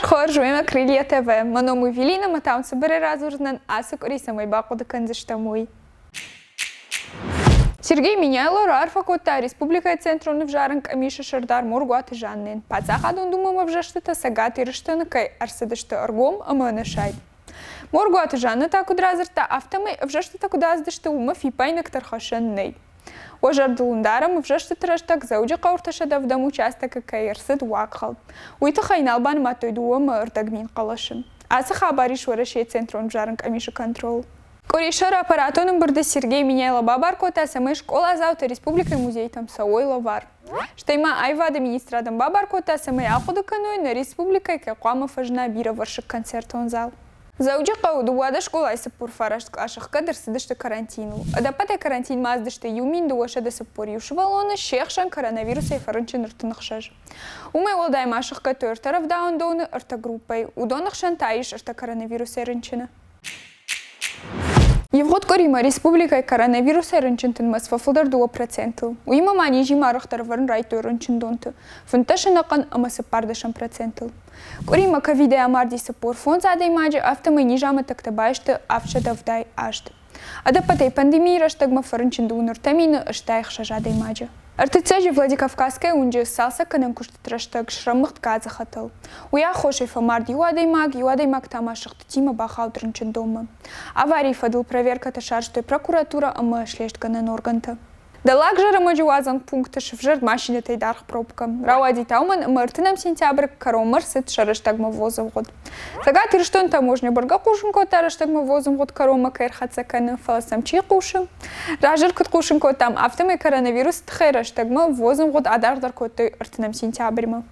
Шхоржуем Крылья ТВ. Маному Вилина, матам собери разурзнан, асык рисамай бақуды канзыштамуй. Сергей Миняйло, Рарфакота, Республика Центрон в Жаранг, Амиша Шардар, Мургуат Жаннин. Пацахадун думама вжаштата сагат и рештанакай, арсадашта аргом, аманашай. Мургуат Жанна так удразерта автомай, вжаштата кудаздашта ума фипайнак тархашанней. Ожардулундарам вжаштата раштак зауджа каурташада вдам участака кайерсад вакхал. Уйта хайналбан матойдуама ыртагмин калашын. Аса хабариш варашей Центрон в Жаранг, Амиша контрол. Коришер аппаратоном бұрды Сергей Миняйло Бабаркота самай школа азаута Республика музей там сауой вар. Штайма айвада министрадам Бабаркота самай ақуды каной на Республика кақуама фажна бира варшық концертон зал. Зауджа қауды уада школа айсы пұрфарашт қашыққа дырсыдышты карантину. Адапата карантин маздышты юмин дуашады сыппор юшывалоны шеқшан коронавирус айфарынчын ұртынықшаж. Умай олдайм ашыққа төр тарaf даундоны ұрта группай. Удонықшан тайыш ұрта коронавирус айрынчыны. Евгод Корима Республика коронавирус рынчынтын масфафылдар 2%. Уйма манижи марықтар варн райту рынчындонты. Фунташын ақын амасы пардашын процентыл. Корима ковиде амарди сапор фон задай маджи автомай нижамы тактабайшты авчада вдай ашты. Адапатай пандемии раштагма фарынчынды уныртамины ыштайық шажадай маджи. РТЦ Владикавказская унже салса канам куштат раштаг шраммыхт газы хатыл. Уя хошей фамард юадаймаг тамашыхты тима бахаудрынчын дома. Аварий фадыл проверка ташарштой прокуратура ама шлешт ганан органта. Далак жарамаджи уазан пункты шевжерд машине тайдарх пробка. Рауади тауман мартынам сентябрь каромар сыт шараштагма возом год. Сагат ирштон таможня барга кушинко тараштагма возом год карома кайрхацаканы фаласам чи кушим. Ражыр кут кушинко там автомай коронавирус тхайраштагма возом год адардар коты артынам сентябрьма.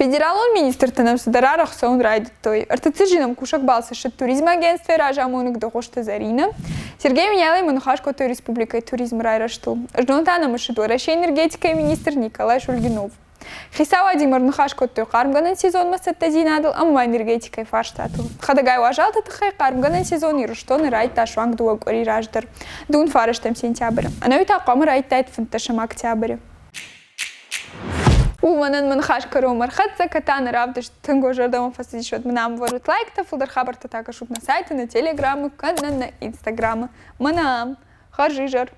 Федералон министр тынам сударарах сон райдит той. Артыцыжинам кушак балсашыт туризм агентстве ражамоник дохошты зарина. Сергей Миняйло Манухашко той республикой туризм райраштыл. Жнотанам ишиду Рашей энергетика министр Николай Шульгинов. Хисавади Манухашко той кармганан сезон масаттазинадыл, амма энергетикой фарштатыл. Хадагай важалта тахай кармганан сезон ируштон райт ташванг дуаг ори раждар. Дун фараштам сентябрь. Анавита камы райт тайт фунташам октябрь. Уманан Манухашко ромар хатса катана равдыш тынго жардама фасидишот мнам ворут лайкта фулдар хабарта така шут на сайте, на телеграмму, на инстаграмму. Манам. Харжижар.